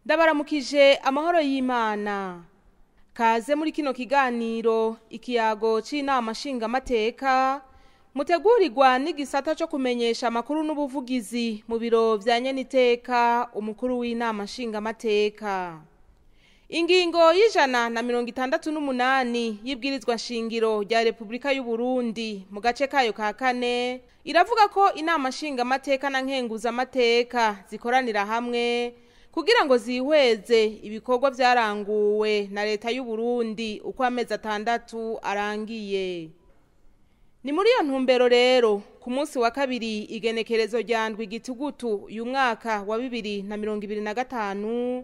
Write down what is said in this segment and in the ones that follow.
Ndabaramukije amahoro y'Imana. Kaze muri kino kiganiro ikiyago c'inama nshingamateka mutegurirwa n'igisata co kumenyesha amakuru n'ubuvugizi mu biro vya Nyeniteka umukuru w'inama nshingamateka. Ingingo y'ijana na 68 y'ibwirizwa shingiro rya Republika y'u Burundi mu gace kayo ka kane iravuga ko inama nshingamateka na nkenguzamateka zikoranira hamwe kugira ngo zihweze ibikorwa vyaranguwe na leta y'u Burundi uko amezi 6 arangiye. Ni muri iyo ntumbero rero ku munsi wa kabiri igenekerezo rya ndwi gitugutu uyu mwaka wa 2025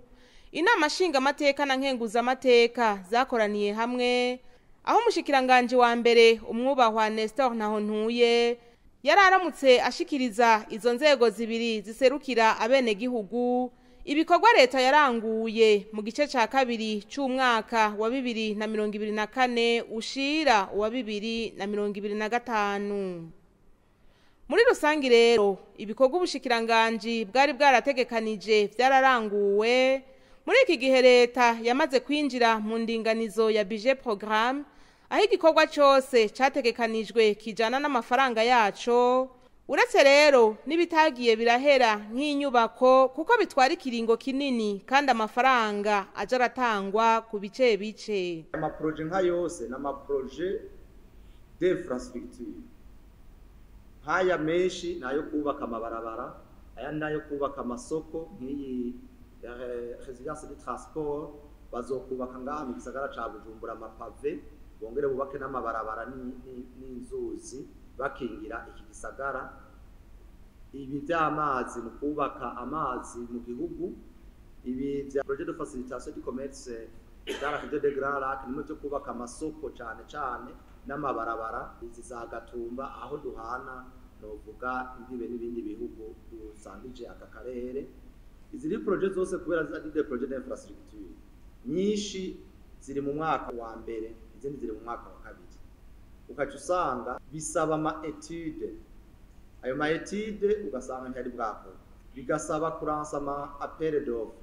inama nshingamateka na nkenguzamateka zakoraniye hamwe aho umushikiranganje wa mbere umwubahwa Nestor Ntahontuye yararamutse ashikiriza izo nzego zibiri ziserukira abene gihugu ibikorwa leta yaranguye mu gice ca kabiri c'umwaka wa 2024 ushira wa 2025. Muri rusangi rero ibikorwa ubushikiranganje bwari bwarategekanije vyararanguwe muri iki gihe leta yamaze kwinjira mu ndinganizo ya budget programme aho igikorwa cyose cyategekanijwe kijana n'amafaranga yaco. Uretse rero nibitagiye birahera nk'inyubako kuko bitwara ikiringo kinini kandi amafaranga aje aratangwa ku bice bice. Amaproje nka yose n'amaproje d'infrastructure haya menshi nayo kubaka amabarabara, aya nayo kubaka amasoko nk'iyi résidence de transport bazokubaka ngaha mu gisagara ca Bujumbura amapave bongere bubake n'amabarabara n'inzuzi bakingira iki gisagara. Ibi vy'amazi mu kubaka amazi mu gihugu, ibi vya projet de facilitation du commerce dans la région de Grand Lac nimwe cyo kubaka amasoko cane cane n'amabarabara izi za Gatumba aho duhana novuga imbibe n'ibindi bihugu dusangije aka karere. Izi projet zose kubera zari des projets d'infrastructure nyinshi ziri mu mwaka wa mbere, izindi ziri mu mwaka wa kabiri. Ukaca usanga bisaba ama etude, ayo ma etude ugasanga ntari bwako, bigasaba kuransa ama appel d'offre,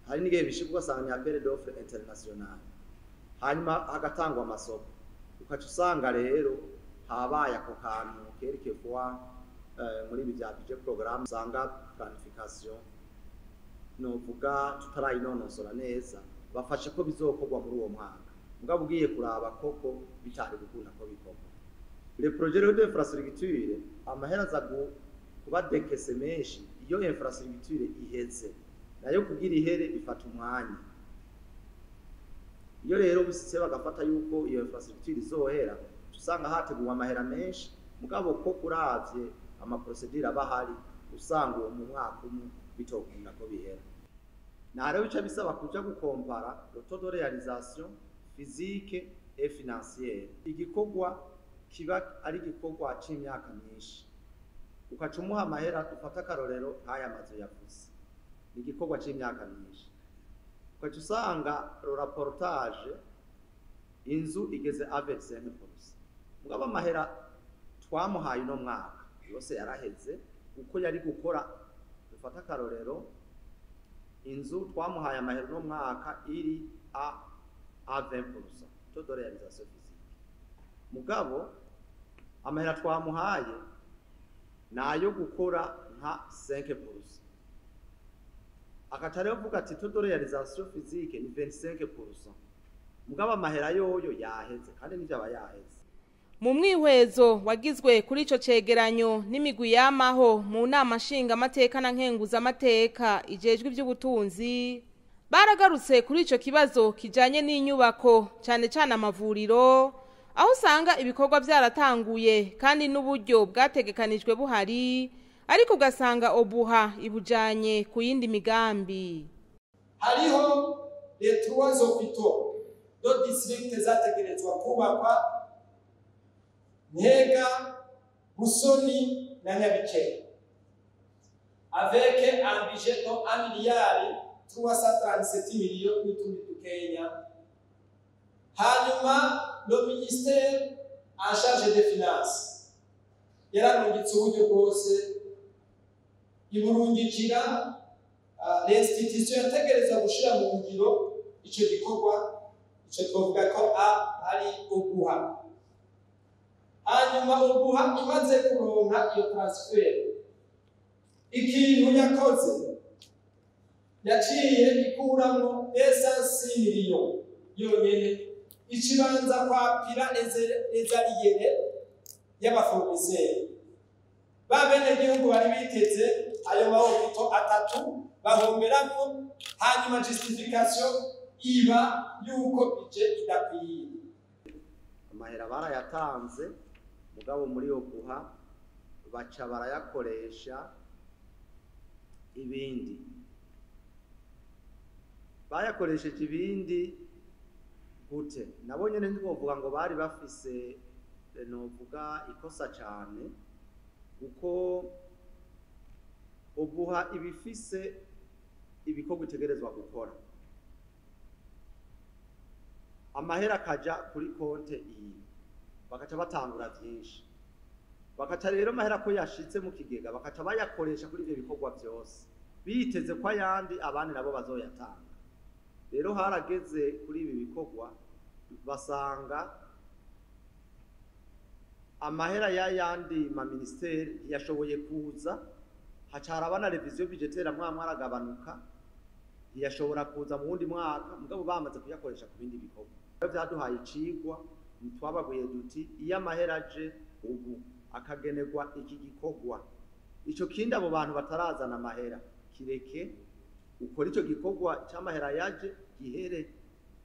hari n'igihe bishibwa ugasanga ni appel d'offre international, hanyuma hagatangwa amasoko. Ukaca usanga rero habaye ako kantu quelquefois muri ibi bya budget programme usanga planification novuga tutarayinonosora neza bafashe ko bizokorwa muri uwo mwaka, mugabo ugiye kuraba koko bitari gukunda ko bikorwa. Le projet d'infrastructure amahera aza kuba dekese menshi iyo infrastructure iheze, nayo kugira ihere bifata umwanya. Iyo rero bisise bagafata yuko iyo infrastructure izohera usanga hateguwe amahera menshi, mugabo ko kuravye ama procedure abahari usanga uwo mu mwaka umwe bitokunda ko bihera. Na rero bica bisaba kuja gukompara le taux de réalisation physique et financière. Igikorwa kiba ari igikorwa c'imyaka myinshi, ukaca umuha amahera dufata akarorero haya mazu yavuze ni igikorwa c'imyaka myinshi, ukaca usanga rapportage inzu igeze avec 5%, mugabo amahera twamuhaye no mwaka yose yaraheze uko yari gukora. Dufata akarorero inzu twamuhaye amahera no mwaka iri a 20% taux de réalisation physique, mugabo amahera twamuhaye nayo gukora nka 5%. Akatare uvuga ati taux de réalisation physique ni 25%, mugabo amahera yoyo yaheze kandi nivyo aba yaheze. Mu mwihwezo wagizwe kuri ico cegeranyo n'imigwi yamaho mu nama nshingamateka na nkenguzamateka ijejwe ivy'ubutunzi baragarutse kuri ico kibazo kijanye n'inyubako cane cane amavuriro, aho usanga ibikorwa vyaratanguye kandi n'uburyo bwategekanijwe buhari, ariko ugasanga obuha ibujanye ku yindi migambi. Hariho les 3 hôpitaux do district zategerezwa kubakwa Ntega, Busoni na Nyabikere avec un budget de 1,337 milliards n'utundi tukenya. Hanyuma le ministère en charge des finances yaranungitse uburyo bwose iburungikira l'institution yategereza gushira mu ngiro ico gikorwa, ico twovuga ko ari Obuha. Hanyuma Obuha imaze kuronka iyo transfer, ikintu yakoze yaciye ikuramwo 500 millions yonyene ikibanza kwapira ezariyere y'abafomiseri. Ba bene gihugu bari biteze ayo mahopito atatu bahomberamwo, hanyuma justification iba yuko bije idakwiye. Amahera barayatanze mugabo muri Obuha baca barayakoresha ibindi, bayakoresheje ibindi gute. Nabo nyene ntibovuga ngo bari bafise novuga ikosa cyane, kuko Obuha ibifise ibikorwa itegerezwa gukora. Amahera kaja kuri konte iyi bakaca batangura byinshi, bakaca rero amahera ko yashitse mu kigega bakaca bayakoresha kuri ivyo bikorwa byose biteze ko ayandi abandi nabo bazoyatanga. Rero harageze kuri ibi bikorwa basanga amahera y'ayandi ma ministeri yashoboye kuza, hacara abana revision budgetaire aragabanuka, yashobora kuza mu wundi mwaka mugabo bamaze kuyakoresha ku bindi bikorwa. Byaduhaye icigwa, twabaguye duti iyo amahera aje ubu akagenerwa iki gikorwa, ico kindi abo bantu batarazana amahera kireke ukora ico gikorwa c'amahera yaje gihere,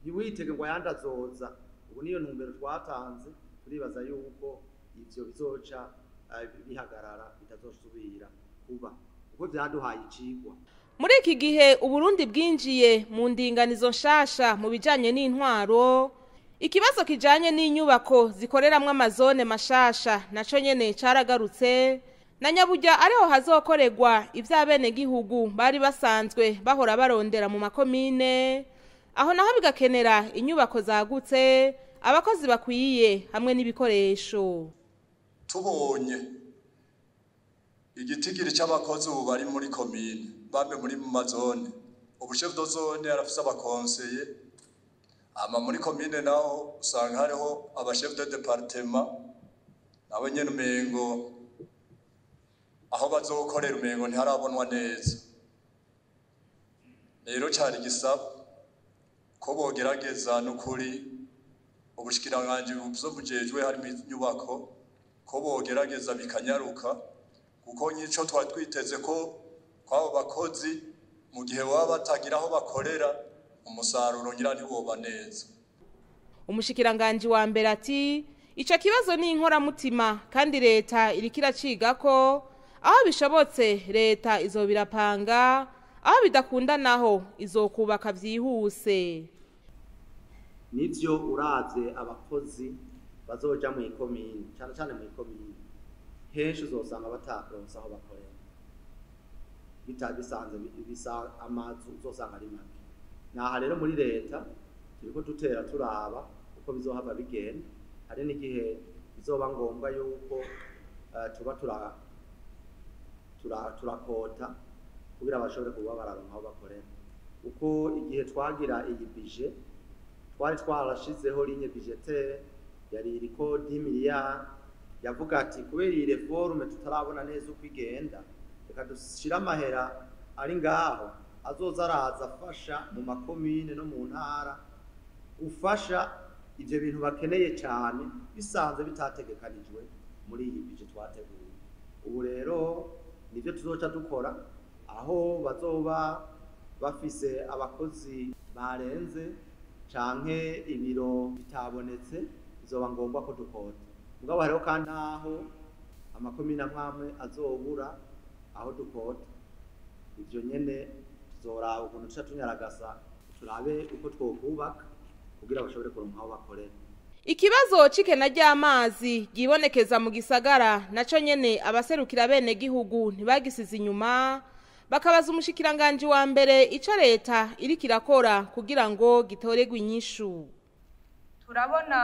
ntiwitege ngo ayandi azoza. Ubu niyo ntumbero twatanze, turibaza yuko ivyo bizoca bihagarara bitazosubira kuba, kuko vyaduhaye icigwa. Muri iki gihe Uburundi bwinjiye mu ndinganizo nshasha mu bijanye n'intwaro, ikibazo kijanye n'inyubako zikoreramwe amazone mashasha naco nyene caragarutse, na nyaburya ariho hazokorerwa ivy'abene gihugu bari basanzwe bahora barondera mu makomine, aho naho bigakenera inyubako zagutse, abakozi bakwiye hamwe n'ibikoresho. Tubonye igitigiri c'abakozi ubu bari muri komine bambe muri mu mazone, ubu chef de zone arafise abakonseye, ama muri komine naho usanga hariho aba chef de département nabo nyene umengo aho bazokorera umengo ntiharabonwa neza. Rero cari gisaba ko bogerageza n'ukuri ubushikiranganje buzobujejwe harimo inyubako ko bogerageza bikanyaruka, kuko nyico twatwiteze ko kwabo bakozi mu gihe baba batagira aho bakorera umusaruro ngira ntiwoba neza. Umushikiranganje wa mbere ati ico kibazo ni inkoramutima kandi leta irikira ciga ko aho bishobotse leta izobirapanga, aho bidakunda naho izokubaka vyihuse. Nivyo uravye abakozi bazoja mu ikomine, cyane cyane mu ikomine henshi uzosanga bataronse aho bakorera, bitabisanze bisa amazu uzosanga ari make. Naha rero muri leta turiko dutera turaba uko bizohava bigenda, hari n'igihe bizoba ngombwa yuko tuba turakota kugira bashobore kuba bararonka aho bakorera. Uko igihe twagira iyi budget twari twarashizeho ligne budgetaire yari iriko 10 miliyari, yavuga ati kubera iyi reforme tutarabona neza uko igenda, reka dushira amahera ari ngaho azoza araza afasha mu makomine no mu ntara ufasha ivyo bintu bakeneye cyane bisanzwe bitategekanijwe muri iyi budget twateguye. Ubu rero nivyo tuzoca dukora, aho bazoba bafise abakozi barenze canke ibiro bitabonetse bizoba ngombwa ko dukota. Mugabo hariho kandi aho amakomine amwe azobura aho dukota, ivyo nyene tuzoraba ukuntu tuca tunyaragasa turabe uko twokubaka kugira bashobore kuronka aho bakorera. Ikibazo cikena ry'amazi gibonekeza mu gisagara naco nyene abaserukira bene gihugu ntibagisize inyuma, bakabaza umushikiranganje wa mbere ico leta iriko irakora kugira ngo gitoregwe inyishu. Turabona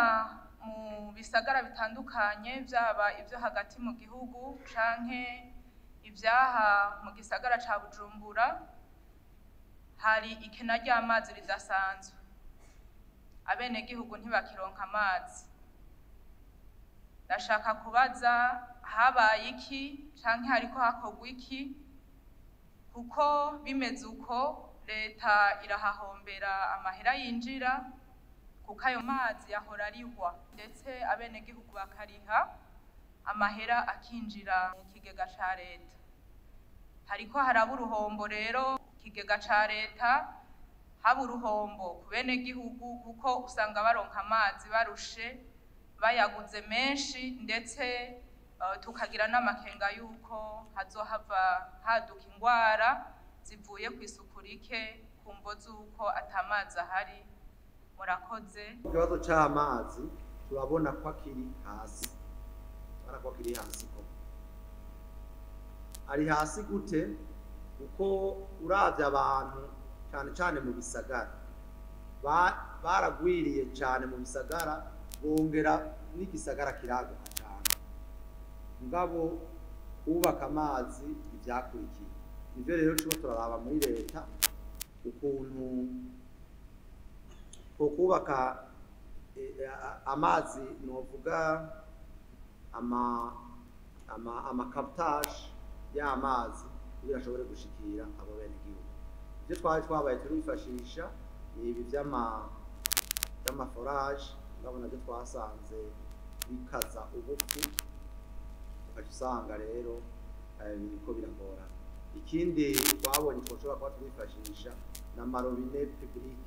mu bisagara bitandukanye byaba ivyo hagati mu gihugu canke ibyaha mu gisagara ca Bujumbura, hari ikena ry'amazi ridasanzwe, abenegihugu ntibakironka amazi. Ndashaka kubaza habaye iki canke hariko hakorwa iki, kuko bimeze uko leta irahahombera amahera yinjira, kuko ayo mazi yahora arihwa ndetse abenegihugu bakariha amahera akinjira mu kigega ca leta. Hariko haraba uruhombo rero ikigega ca leta, haba uruhombo ku benegihugu kuko usanga baronka amazi barushe, bayaguze menshi, ndetse tukagira n'amakenga yuko hazohava haduka ingwara zivuye ku isuku rike ku mvo z'uko atamazi ahari. Murakoze. Ikibazo c'amazi turabona ko akiri hasi, ko ari hasi gute? Kuko uravye abantu cyane cyane mu bisagara baragwiriye cyane mu bisagara, bongera n'igisagara kiraguka cyane, mugabo kubaka amazi ivyakurikiye. Nivyo rero cyo turaraba muri leta ukuntu kubaka amazi, novuga ama captage y'amazi kugira ashobore gushikira abo benegihugu. Ivyo twabaye turifashisha ni ibi vy'amaforage, ndabona byo twasanze bikaza ubupfu, ukasanga rero biriko biragora. Ikindi twabonye twoshobora kuba turifashisha n'amarobine public,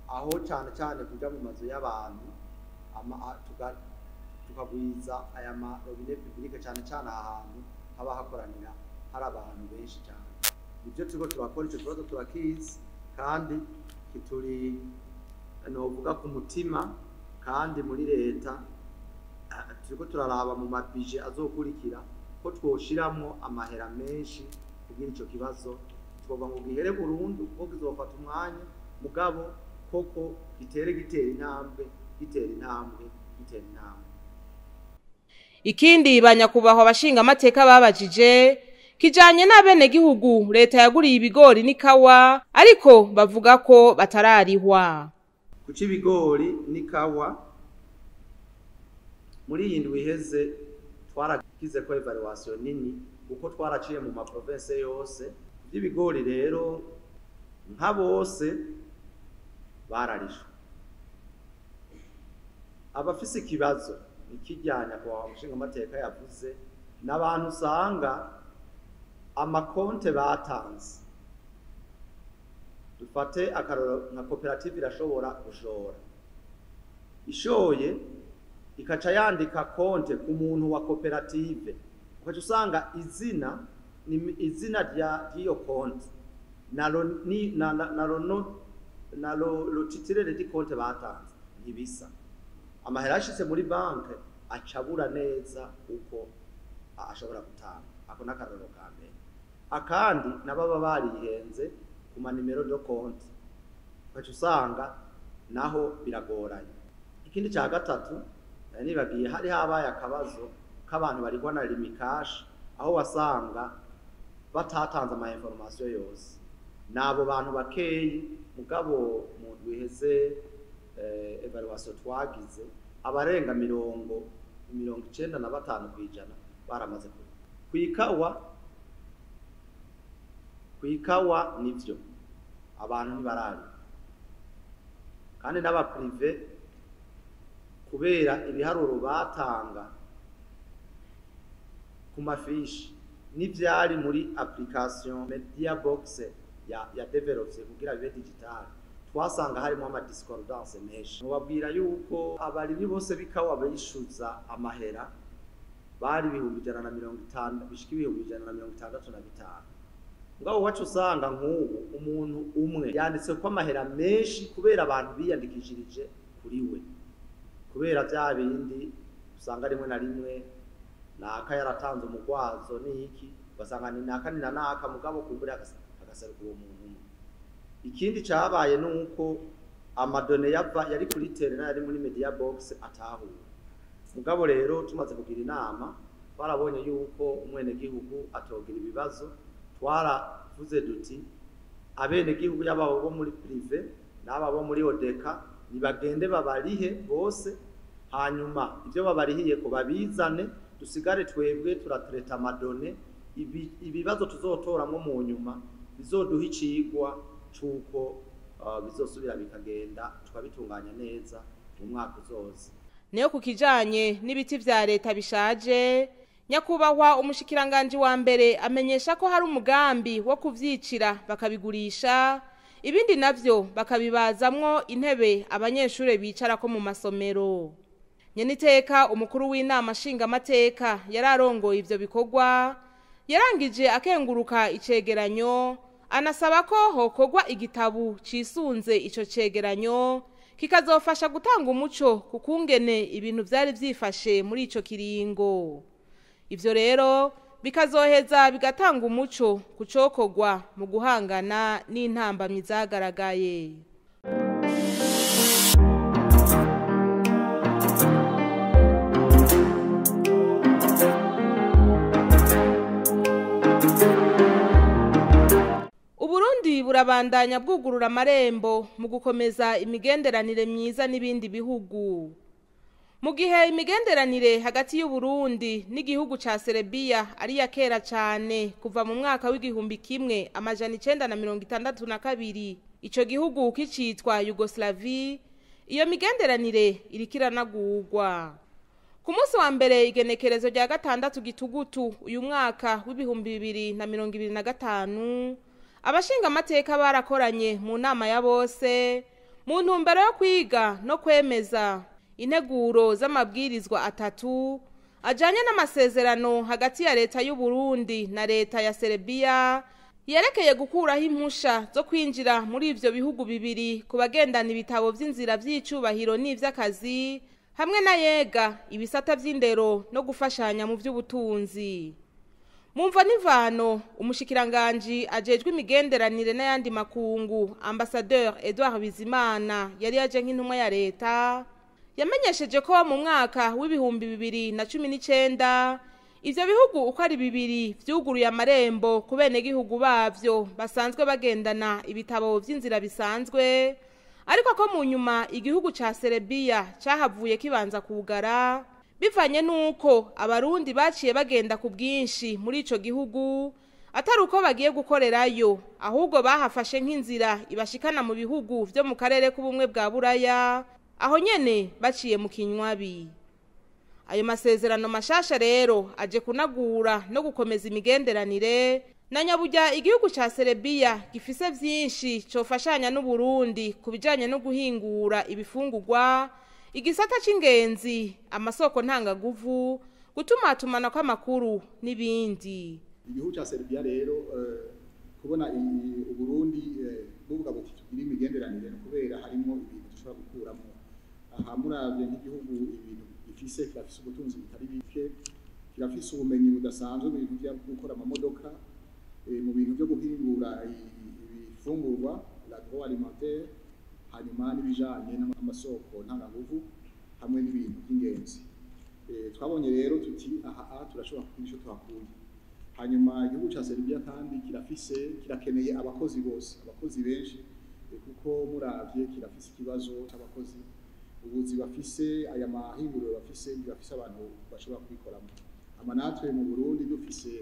aho cyane kuja mu mazu y'abantu tukagwiza aya marobine public cyane ahantu haba hakoranira hari abantu benshi cyane. Nibyo turiko turakora, ico kibazo turakizi kandi kituri novuga ku mutima, kandi muri leta turiko turaraba mu mabije azokurikira ko twoshiramwo amahera menshi kugira ico kibazo twoba ngo gihere burundu, kuko kizofata umwanya, mugabo koko gitera intambwe. Ikindi banyakubahwa abashinga amateka babajije kijanye n'abenegihugu leta yaguriye ibigori n'ikawa, ariko bavuga ko batararihwa. Kuki ibigori n'ikawa muri iyi ndwi iheze twaragize ko evaluation nini, kuko twaraciye mu ma province yose. Ibigori rero nka bose bararishwe. Abafise ikibazo ikijyanya kwa mushinga amateka yavuze n'abantu usanga amakonte batanze. Dufate akaroro nka koperative irashobora gushora, ishoye ikaca yandika konte ku muntu wa koperative, ukaca usanga izina ry'iyo konte na lo titirere di konte batanze ntibisa. Amahera ashitse muri banke acabura neza uko ashobora gutanga. Ako n'akaroro ka mbere. Akandi nababa barihenze ku manimero do konte, ukaca usanga naho biragoranye. Ikindi cya gatatu nibagiye hari habaye akabazo k'abantu barigwa na limikash, aho wasanga batatanze ama information yose. Nabo bantu bakeyi, mugabo mu ndwiheze evaluation twagize abarenga 95% baramaze kwikawa nivyo abantu ntibarari, kandi n'aba privé kubera ibiharuro batanga ku mafishi n'ivyari muri application media box ya develops kugira bibe digital, twasanga harimo ama discordance menshi. Mubabwira yuko abarimyi bose bikawa bayishuza amahera bari 150 bishika 165. Ngabo wacu usanga nk'ubu umuntu umwe yanditse ko amahera menshi kubera abantu biyandikishirije kuri we, kubera bya bindi usanga rimwe na rimwe naka yaratanze umugwazo n'iki, basanga ni naka mugabo kumbura agaseruka uwo muntu umwe. Ikindi cabaye nuko amadone yari kuri terena yari muri media box atahura. Mugabo rero tumaze kugira inama twarabonye yuko umwene gihugu atogira ibibazo, twaravuze duti abene gihugu y'ababo bo muri prive n'ababo muri odeka nibagende babarihe bose, hanyuma ibyo babarihiye ko babizane, dusigare twebwe turatreta amadone, ibibazo tuzotoramwo mu nyuma bizoduha icigwa c'uko bizosubira bikagenda tukabitunganya neza mu mwaka uzoza. Neyo ku kijanye n'ibiti vya leta bishaje, nyakubahwa umushikiranganje wa mbere amenyesha ko hari umugambi wo kuvyicira bakabigurisha, ibindi navyo bakabibazamwo intebe abanyeshure bicarako mu masomero. Nyeniteka umukuru w'inama nshingamateka yararongoye ivyo bikorwa, yarangije akenguruka icegeranyo, anasaba ko hokorwa igitabu cisunze ico cegeranyo kikazofasha gutanga umuco kukungene ibintu vyari vyifashe muri ico kiringo. Ivyo rero bikazoheza bigatanga umuco kucokorwa mu guhangana n'intambamyi zagaragaye. Uburundi burabandanya bwugurura amarembo mu gukomeza imigenderanire myiza n'ibindi bihugu. Mu gihe imigenderanire hagati y'Uburundi n'igihugu ca Serbia ari ya kera cyane kuva mu mwaka w'1962, ico gihugu kicitwa Yugoslavie, iyo migenderanire irikiranagurwa. Ku munsi wa mbere igenekerezo rya 6 Gitugutu uyu mwaka w'2025, abashinga amateka barakoranye mu nama ya bose mu ntumbero yo kwiga no kwemeza integuro z'amabwirizwa 3 ajanye n'amasezerano hagati ya leta y'u Burundi na leta ya Serbia yerekeye gukuraho impusha zo kwinjira muri ivyo bihugu bibiri ku bagendana ibitabo vy'inzira vy'icubahiro n'ivy'akazi, hamwe na yega ibisata vy'indero no gufashanya mu vy'ubutunzi. Mumva n'ivano umushikiranganje ajejwe imigenderanire n'ayandi makungu Ambassadeur Edouard Bizimana yari yaje nk'intumwa ya leta, yamenyesheje ko mu mwaka w'2019 ivyo bihugu uko ari bibiri vyuguruye amarembo ku bene gihugu bavyo basanzwe bagendana ibitabo vy'inzira bisanzwe, ariko ko mu nyuma igihugu ca Serbia cahavuye kibanza kugara bivanye nuko abarundi baciye bagenda ku bwinshi muri ico gihugu, atari uko bagiye gukorerayo, ahubwo bahafashe nk'inzira ibashikana mu bihugu vyo mu karere k'ubumwe bwa Buraya, aho nyene baciye mu kinywabi. Ayo masezerano mashasha rero aje kunagura no gukomeza imigenderanire, na nyaburya igihugu ca Serbia gifise vyinshi cofashanya n'u Burundi kubijanye no guhingura ibifungurwa, igisata c'ingenzi, amasoko ntangaguvu, gutumatumana kw'amakuru n'ibindi. Igihugu ca Serbia rero kubona u Burundi buvuga buti tugira imigenderanire kubera harimo ibintu dushobora gukuramo. Aha muravye nk'igihugu ibintu gifise, kirafise ubutunzi bitari bike, kirafise ubumenyi budasanzwe mu bintu byo gukora amamodoka, mu bintu byo guhingura ibifungurwa l'agroalimentaire, hanyuma n'ibijanye n'amasoko ntangaguvu hamwe n'ibintu by'ingenzi. Twabonye rero tuti aha turashobora kugira ico twakuye. Hanyuma igihugu ca Serbia kandi kirakeneye abakozi bose, abakozi benshi, kuko muravye kirafise ikibazo c'abakozi, ubuzi bafise, aya mahinguriro bafise abantu bashobora kubikoramo. Amanatwe mu Burundi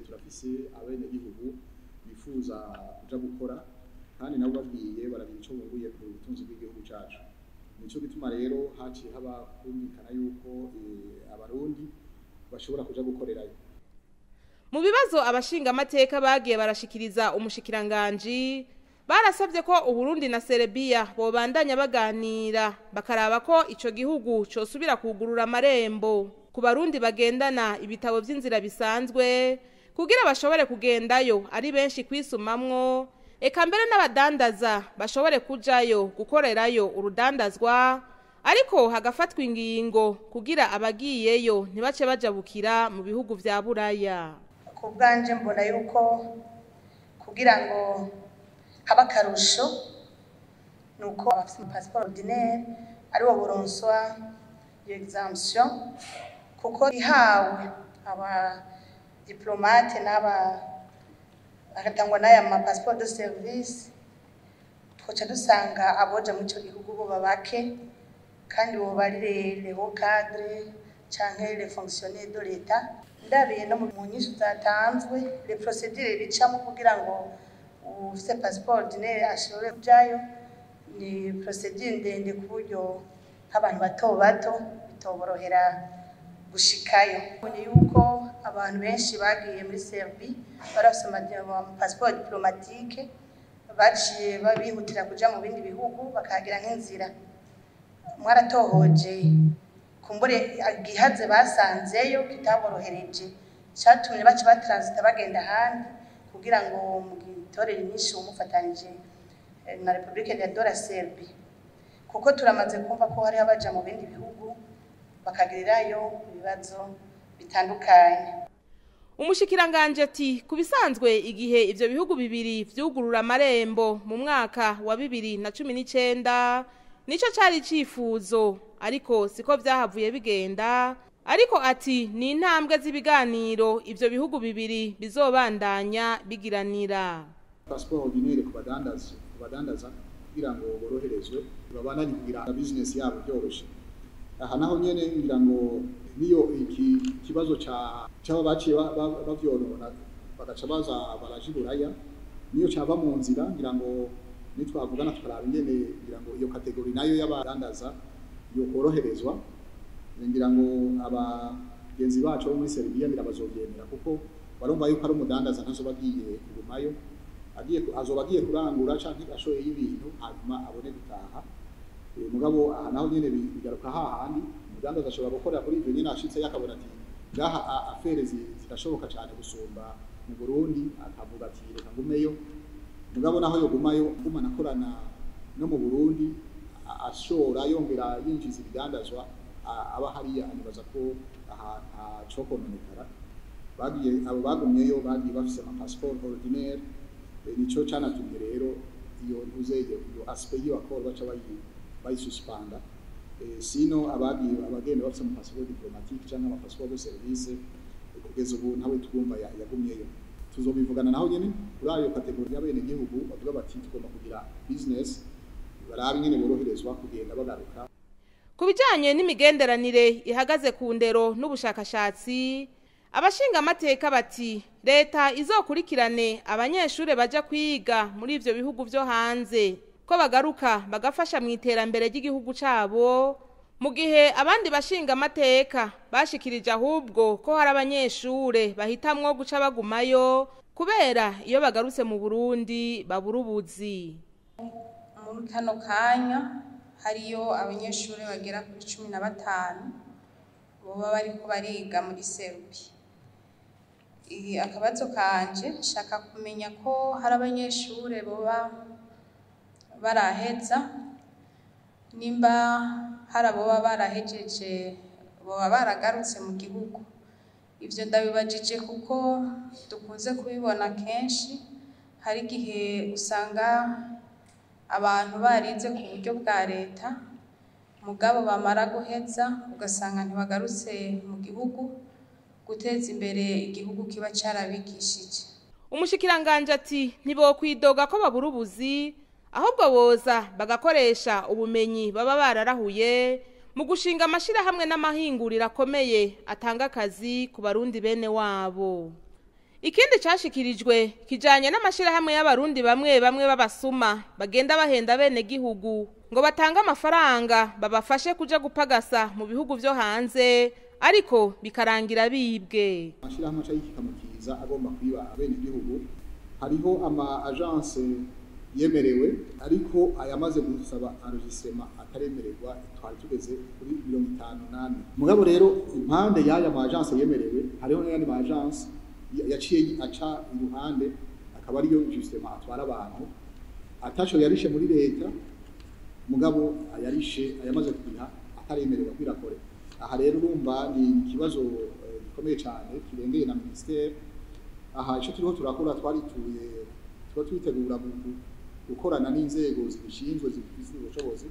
turafise abene gihugu bifuza kuja gukora, kandi nabo babwiye baragira ico bunguye ku butunzi bw'igihugu cacu. Nico gituma rero haciye haba kumvikana yuko abarundi bashobora kuja gukorerayo. Mu bibazo abashinga amateka bagiye barashikiriza umushikiranganje, barasabye ko Uburundi na Serbia bobandanya baganira bakaraba ko ico gihugu cosubira kugurura amarembo ku barundi bagendana ibitabo vy'inzira bisanzwe, kugira bashobore kugendayo ari benshi kwisumamwo, eka mbere n'abadandaza bashobore kujayo gukorerayo urudandazwa, ariko hagafatwa ingingo kugira abagiyeyo ntibace bajabukira mu bihugu vya Buraya. Ku bwanje mbona yuko kugira ngo haba akarusho nuko abafite passport ordinaire ari bo buronswa exemption, kuko ihawe aba diplomate n'aba agatangwa n'aya ma passport de service twoca dusanga aboja muri ico gihugu bo babake kandi bo bari les hauts cadres canke les fonctionnaires de l'État. Ndabiye no mu nyishu zatanzwe les procédures bicamo kugira ngo ufise passeport ordinaire ashobore kujayo ni procédure ndende ku buryo nk'abantu bato bato bitoborohera gushikayo. Ni yuko abantu benshi bagiye muri Serbie barafise passeport diplomatique baciye babihutira kuja mu bindi bihugu bakagira nk'inzira. Mwaratohoje kumbure gihaze basanzeyo kitaborohereje cyatumye baca batransita bagenda ahandi kugira ngo mugitorere inyishu umufatanije na Republique de la Serbie, kuko turamaze kumva ko hari abaja mu bindi bihugu bakagirirayo ibibazo bitandukanye. Umushikiranganje ati kubisanzwe igihe ivyo bihugu bibiri vyugurura amarembo mu mwaka wa 2019 nico cari cifuzo, ariko siko vyahavuye bigenda, ariko ati ni intambwe z'ibiganiro ivyo bihugu bibiri bizobandanya bigiranira. Passport ordinaire ku badandaza kugira ngo boroherezwe babandanye kugira business yabo byoroshe. Aha naho nyene ngira ngo niyo iki kibazo cyaba baciye bavyorona bagaca baza barajiburaya niyo cyava mu nzira ngira ngo nitwavugana tukaraba ingene ngira ngo iyo kategori nayo y'abadandaza yo koroherezwa, ngira ngo abagenzi bacu bo muri Serbia birabazogendera kuko barumva yuko ari umudandaza ntazoba agiye kugumayo azoba agiye kurangura canke ashoye y'ibintu hanyuma abone gutaha. Mugabo aha naho nyene bigaruka hahandi umudandaza ashobora gukorera kuri ivyo nyene ashitse yakabona ati ngaha afere zirashoboka cyane gusumba mu Burundi, akavuga ati reka ngumeyo. Mugabo naho yo gumayo gumana akorana no mu Burundi ashora yongera yinjiza ibidandazwa aba hariya anibaza ko aha cokononekara. Bagiye abo bagumyeyo bagiye bafise ama passeport ordinaire, nico canatumye rero iyo ntuzeye iyo aspect yo akora baca bayisuspanda. Sino abagenda bafise ama passeport diplomatique cyangwa ama passeport de service kugeza ubu ntawe twumva yagumyeyo. Tuzobivugana naho nyene kuri ayo kategori y'abene gihugu bavuga bati tugomba kugira business barabe nyene boroherezwa kugenda bagaruka. Kubijanye n'imigenderanire ihagaze ku ndero n'ubushakashatsi, abashinga amateka bati leta izokurikirane abanyeshure baja kwiga muri ivyo bihugu vyo hanze ko bagaruka bagafasha mu iterambere ry'igihugu cabo, mu gihe abandi bashinga amateka bashikirije ahubwo ko hari abanyeshure bahitamwo guca bagumayo kubera iyo bagarutse mu Burundi babura ubuzi. Muri kano kanya hariyo abanyeshure bagera kuri 15 boba bariko bariga muri Serbia. Akabazo kanje shaka kumenya ko hari abanyeshure boba baraheza, nimba hari aboba barahejeje boba baragarutse mu gihugu. Ivyo ndabibajije kuko dukunze kubibona kenshi, hari igihe usanga abantu barize ku buryo bwa leta mugabo bamara guheza ugasanga ntibagarutse mu gihugu guteza imbere igihugu kiba carabigishije. Umushikiranganje ati ntibokwidoga ko babura ubuzi, ahubwo boza bagakoresha ubumenyi baba bararahuye mu gushinga amashira hamwe n'amahinguriro akomeye atanga akazi ku barundi bene wabo. Ikindi cashikirijwe kijanye n'amashira hamwe y'abarundi bamwe babasuma bagenda bahenda bene gihugu ngo batanga amafaranga babafashe kuja gupagasa mu bihugu vyo hanze, ariko bikarangira bibwe. Amashira hamwe y'ikikamukiza agomba kwiba bene gihugu, hariho ama agence yemerewe ariko ayamaze gusaba enregistrement ataremererwa twari tugeze kuri 58. Mugabo rero impande y'aya ma agence yemerewe hariho n'ayandi ma agence yaciye aca iruhande akaba ariyo justement atwara abantu ataco yarishe muri leta, mugabo ayarishe ayamaze kubiha ataremererwa kwirakore. Aha rero urumva ni ikibazo gikomeye cyane kirengeye na ministère. Aha ico turiho turakora twarituye twitegura gukorana n'inzego zibishinzwe zifise ubushobozi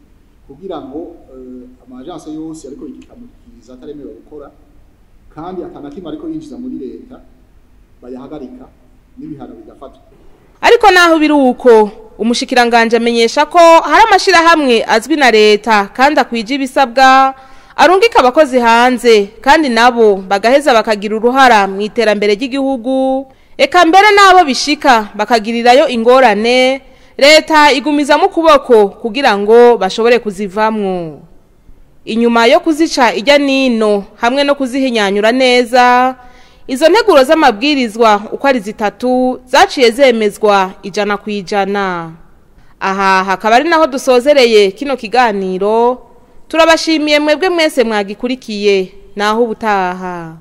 kugira ngo ama agence yose ariko ikikamukiza ataremererwa gukora kandi atanakimwe ariko yinjiza muri leta bayahagarika n'ibihano bigafatwa. ariko naho biri uko umushikiranganje amenyesha ko hari amashirahamwe azwi na leta kandi akwije ibisabwa arungika abakozi hanze kandi nabo bagaheza bakagira uruhara mu iterambere ry'igihugu eka mbere nabo bishika bakagirirayo ingorane leta igumiza mu kuboko kugira ngo bashobore kuzivamwo. Inyuma yo kuzica ijya nino hamwe no kuzihinyanyura neza, izo nteguro z'amabwirizwa uko ari 3 zaciye zemezwa 100%. Aha hakaba ari naho dusozereye kino kiganiro. Turabashimiye mwebwe mwese mwagikurikiye naho ubutaha.